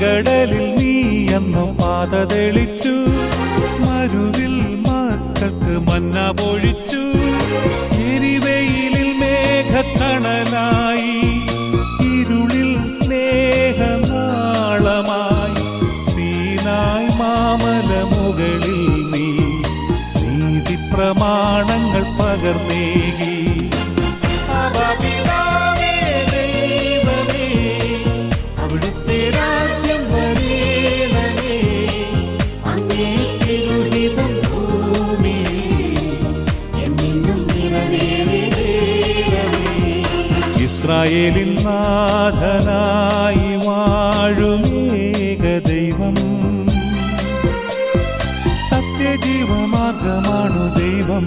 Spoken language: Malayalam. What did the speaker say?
ചെങ്കടലിൽ നീ എന്നും പാത തെളിച്ചു, മരുവിൽ മക്കൾക്ക് മന്ന പൊഴിച്ചു. എരിവെയിലിൽ മേഘക്കണലായി, ഇരുളിൽ സ്നേഹനാളമായി, സീനായ് മാമല മുകളിൽ നീ നീതി പ്രമാണങ്ങൾ പകർന്നേകി. അവിടുത്തെ രാജ്യം വരേണമേ, അങ്ങേ തിരുഹിതം ഭൂമിയിൽ എന്നെന്നും നിറവേറേണമേ. ഇസ്രായേലിൻ നാഥനായി വാഴുമേക ദൈവം, സത്യജീവമാർഗമാണു ദൈവം.